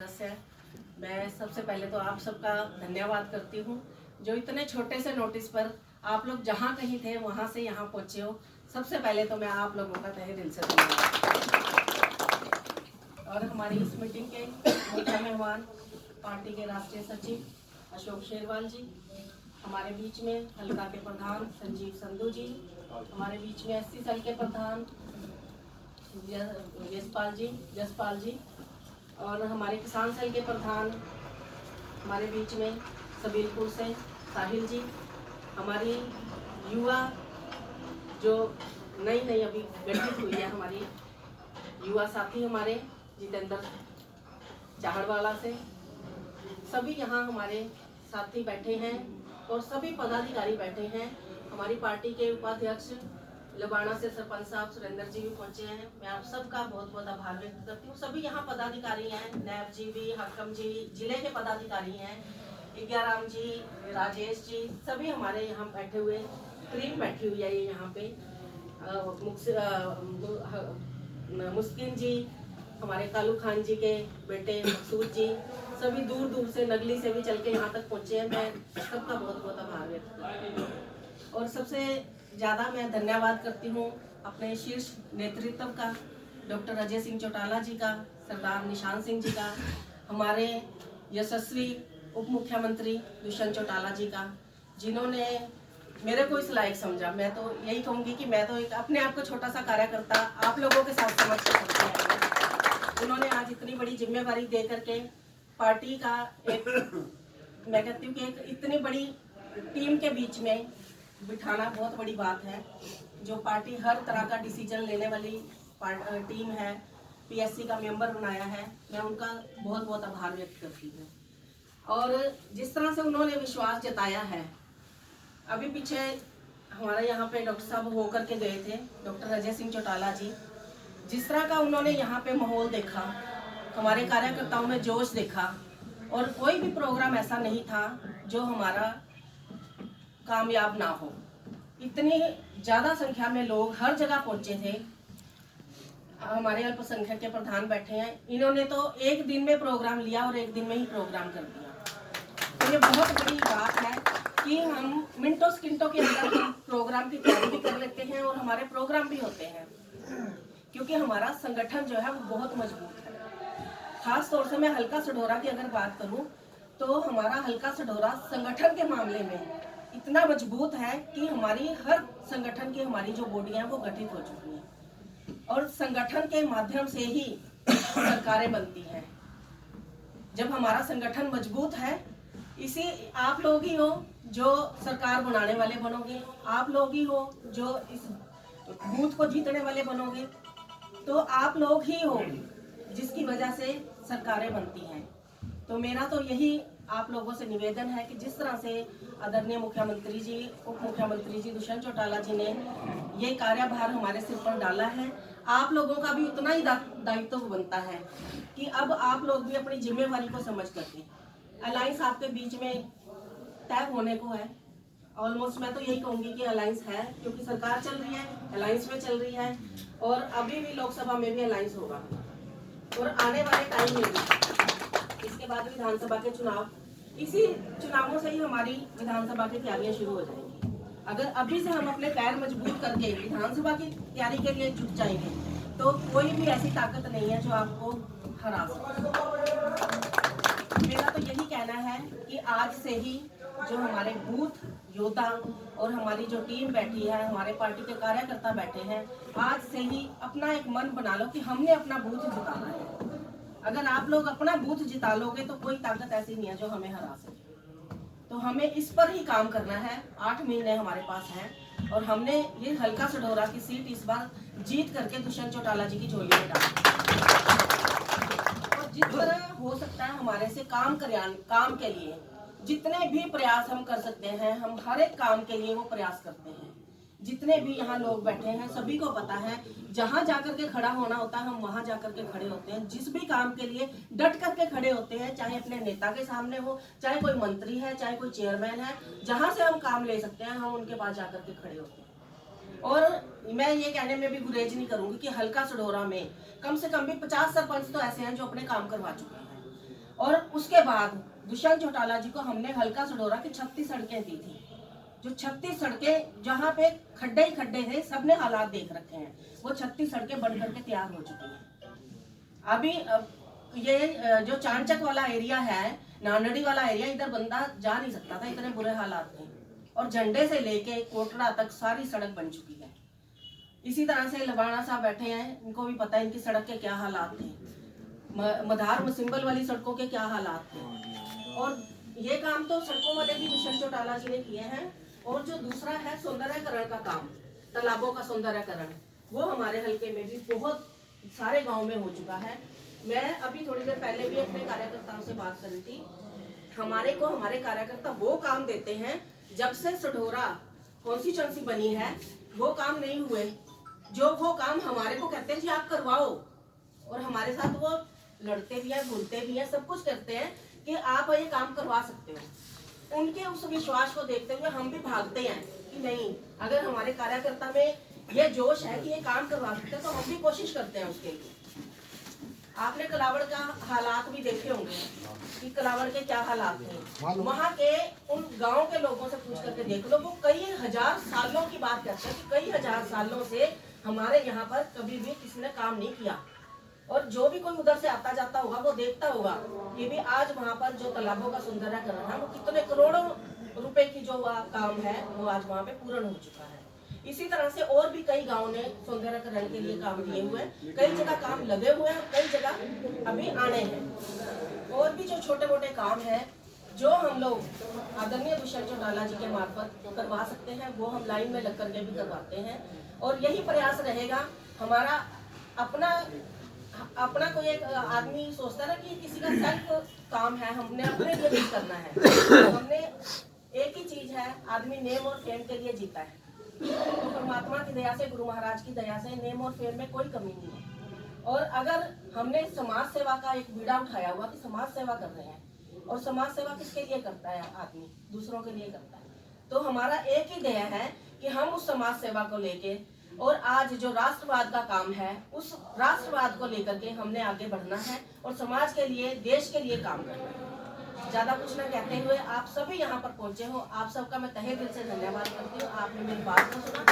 है। मैं सबसे पहले तो आप सबका धन्यवाद करती हूँ जो इतने छोटे से नोटिस पर आप लोग जहाँ कहीं थे वहाँ से यहाँ पहुँचे हो। सबसे पहले तो मैं आप लोगों का तहे दिल से धन्यवाद। और हमारी इस मीटिंग के मुख्य मेहमान पार्टी के राष्ट्रीय सचिव अशोक शेरवाल जी, हमारे बीच में हल्का के प्रधान संजीव संधू जी, हमारे बीच में SC सेल के प्रधान जसपाल जी और हमारे किसान सेल के प्रधान हमारे बीच में सबीलपुर से साहिल जी, हमारी युवा जो नई अभी गठित हुई है, हमारी युवा साथी हमारे जितेंद्र चाहड़वाला से, सभी यहाँ हमारे साथी बैठे हैं और सभी पदाधिकारी बैठे हैं। हमारी पार्टी के उपाध्यक्ष लबाना से सरपंच साहब सुरेंद्र जी भी पहुंचे हैं। मैं आप सबका बहुत बहुत आभार व्यक्त करती हूँ। सभी यहाँ पदाधिकारी हैं, नैब जी भी, हकम जी, जिले के पदाधिकारी हैं, विज्ञाराम जी, राजेश जी, सभी हमारे यहाँ बैठे हुए, टीम बैठी हुई है ये यहाँ पे। मुस्किन जी, हमारे कालू खान जी के बेटे मकसूद जी, सभी दूर दूर से नगली से भी चल के यहाँ तक पहुँचे हैं। मैं सबका बहुत बहुत आभार व्यक्त करती हूँ। और सबसे ज़्यादा मैं धन्यवाद करती हूँ अपने शीर्ष नेतृत्व का, डॉक्टर अजय सिंह चौटाला जी का, सरदार निशान सिंह जी का, हमारे यशस्वी उप मुख्यमंत्री दुष्यंत चौटाला जी का, जिन्होंने मेरे को इस लायक समझा। मैं तो यही कहूँगी कि मैं तो एक अपने आप को छोटा सा कार्यकर्ता आप लोगों के साथ समझ कर सकती हूँ। उन्होंने आज इतनी बड़ी जिम्मेवारी दे करके पार्टी का एक, मैं कहती हूँ कि एक इतनी बड़ी टीम के बीच में बिठाना बहुत बड़ी बात है। जो पार्टी हर तरह का डिसीजन लेने वाली टीम है, PSC का मेंबर बनाया है, मैं उनका बहुत बहुत आभार व्यक्त करती हूँ। और जिस तरह से उन्होंने विश्वास जताया है, अभी पीछे हमारे यहाँ पे डॉक्टर साहब होकर के गए थे, डॉक्टर अजय सिंह चौटाला जी, जिस तरह का उन्होंने यहाँ पे माहौल देखा, हमारे कार्यकर्ताओं में जोश देखा, और कोई भी प्रोग्राम ऐसा नहीं था जो हमारा कामयाब ना हो। इतनी ज्यादा संख्या में लोग हर जगह पहुंचे थे। हमारे अल्पसंख्यक के प्रधान बैठे हैं, इन्होंने तो एक दिन में प्रोग्राम लिया और एक दिन में ही प्रोग्राम कर दिया। तो ये बहुत बड़ी बात है कि हम मिनटों सेकंडों के अंदर प्रोग्राम की तैयारी भी कर लेते हैं और हमारे प्रोग्राम भी होते हैं, क्योंकि हमारा संगठन जो है वो बहुत मजबूत है। खास तौर से मैं हल्का सढौरा की अगर बात करूं तो हमारा हल्का सढौरा संगठन के मामले में इतना मजबूत है कि हमारी हर संगठन की हमारी जो बॉडियां हैं वो गठित हो चुकी हैं और संगठन के माध्यम से ही सरकारें बनती हैं। जब हमारा संगठन मजबूत है, इसी आप लोग ही हो जो सरकार बनाने वाले बनोगे, आप लोग ही हो जो इस बूथ को जीतने वाले बनोगे, तो आप लोग ही हो जिसकी वजह से सरकारें बनती हैं। तो मेरा तो यही आप लोगों से निवेदन है कि जिस तरह से आदरणीय मुख्यमंत्री जी, उप मुख्यमंत्री जी दुष्यंत चौटाला जी ने ये कार्यभार हमारे सिर पर डाला है, आप लोगों का भी उतना ही दायित्व बनता है कि अब आप लोग भी अपनी जिम्मेवारी को समझ करके, अलायंस आपके बीच में तय होने को है। ऑलमोस्ट मैं तो यही कहूंगी कि अलायंस है, क्योंकि सरकार चल रही है, अलायंस में चल रही है, और अभी भी लोकसभा में भी अलायंस होगा और आने वाले टाइम में भी, इसके बाद विधानसभा के चुनाव, इसी चुनावों से ही हमारी विधानसभा की तैयारियां शुरू हो जाएंगी। अगर अभी से हम अपने पैर मजबूत करके विधानसभा की तैयारी के लिए जुट जाएंगे तो कोई भी ऐसी ताकत नहीं है जो आपको हरा सके। मेरा तो यही कहना है कि आज से ही जो हमारे बूथ योद्धा और हमारी जो टीम बैठी है, हमारे पार्टी के कार्यकर्ता बैठे हैं, आज से ही अपना एक मन बना लो कि हमने अपना बूथ जिताना है। अगर आप लोग अपना बूथ जिता लोगे तो कोई ताकत ऐसी नहीं है जो हमें हरा सके। तो हमें इस पर ही काम करना है। 8 महीने हमारे पास हैं और हमने ये हल्का सढौरा की सीट इस बार जीत करके दुष्यंत चौटाला जी की झोली में डाली। और जिस तरह हो सकता है हमारे से काम के लिए जितने भी प्रयास हम कर सकते हैं, हम हर एक काम के लिए वो प्रयास करते हैं। जितने भी यहाँ लोग बैठे हैं सभी को पता है, जहाँ जाकर के खड़ा होना होता है हम वहां जाकर के खड़े होते हैं। जिस भी काम के लिए डट करके खड़े होते हैं, चाहे अपने नेता के सामने हो, चाहे कोई मंत्री है, चाहे कोई चेयरमैन है, जहां से हम काम ले सकते हैं हम उनके पास जाकर के खड़े होते हैं। और मैं ये कहने में भी गुरेज नहीं करूंगी कि हल्का सढौरा में कम से कम भी 50 सरपंच तो ऐसे हैं जो अपने काम करवा चुके हैं। और उसके बाद दुष्यंत चौटाला जी को हमने हल्का सडोरा की 36 सड़कें दी थी। जो 36 सड़कें जहाँ पे खड्डे ही खड्डे थे, सबने हालात देख रखे हैं, वो 36 सड़कें बन करके तैयार हो चुकी हैं। अभी ये जो चांचक वाला एरिया है, नानड़ी वाला एरिया, इधर बंदा जा नहीं सकता था, इतने बुरे हालात थे। और झंडे से लेके कोटड़ा तक सारी सड़क बन चुकी है। इसी तरह से लबाना साहब बैठे हैं, इनको भी पता है इनकी सड़क के क्या हालात थे, मधार मुसिम्बल वाली सड़कों के क्या हालात थे। और ये काम तो सड़कों वाले भी दुष्यंत चौटाला जी ने किए हैं। और जो दूसरा है सौंदर्यकरण का काम, तालाबों का सौंदर्यकरण, वो हमारे हल्के में भी बहुत सारे गाँव में हो चुका है। मैं अभी थोड़ी देर पहले भी अपने कार्यकर्ताओं से बात कर रही थी। हमारे कार्यकर्ता वो काम देते हैं, जब से सढौरा कॉन्स्टिट्यूएंसी बनी है वो काम नहीं हुए, जो वो काम हमारे को कहते हैं जी आप करवाओ, और हमारे साथ वो लड़ते भी हैं, बोलते भी हैं, सब कुछ करते हैं कि आप ये काम करवा सकते हो। उनके उस विश्वास को देखते हुए हम भी भागते हैं कि नहीं, अगर हमारे कार्यकर्ता में ये जोश है कि ये काम करवा सकते हैं तो हम भी कोशिश करते हैं उसके लिए। आपने कलावड़ का हालात भी देखे होंगे कि कलावड़ के क्या हालात थे। वहाँ के उन गांव के लोगों से पूछ करके देख लो, वो कई हजार सालों की बात करते हैं कि कई हजार सालों से हमारे यहाँ पर कभी भी किसी ने काम नहीं किया। और जो भी कोई उधर से आता जाता होगा वो देखता होगा कि भी आज वहाँ पर जो तालाबों का सौंदर्यकरण है वो कितने करोड़ों रुपए की जो काम है वो आज वहाँ पे पूर्ण हो चुका है। इसी तरह से और भी कई गांव ने सौंदर्यकरण के लिए काम किए हुए हैं, कई जगह काम लगे हुए हैं, कई जगह अभी आने हैं। और भी जो छोटे मोटे काम हैं जो हम लोग आदरणीय दुष्यंत चौटाला जी के मार्फत करवा सकते हैं, वो हम लाइन में लग करके भी करवाते हैं। और यही प्रयास रहेगा हमारा। अपना कोई एक आदमी सोचता है ना कि किसी का सेल्फ काम है, हमने अपने लिए कुछ करना है। हमने एक ही चीज है, आदमी नेम और फेम के लिए जीता है। तो परमात्मा की दया से, गुरु महाराज की दया से नेम और फेम में कोई कमी नहीं है। और अगर हमने समाज सेवा का एक बीड़ा उठाया हुआ कि समाज सेवा कर रहे हैं, और समाज सेवा किसके लिए करता है आदमी? दूसरों के लिए करता है। तो हमारा एक ही ध्येय है कि हम उस समाज सेवा को लेके, और आज जो राष्ट्रवाद का काम है उस राष्ट्रवाद को लेकर के हमने आगे बढ़ना है और समाज के लिए, देश के लिए काम करना है। ज्यादा कुछ न कहते हुए आप सभी यहाँ पर पहुंचे हो, आप सबका मैं तहे दिल से धन्यवाद करती हूँ। आपने मेरी बात को सुना।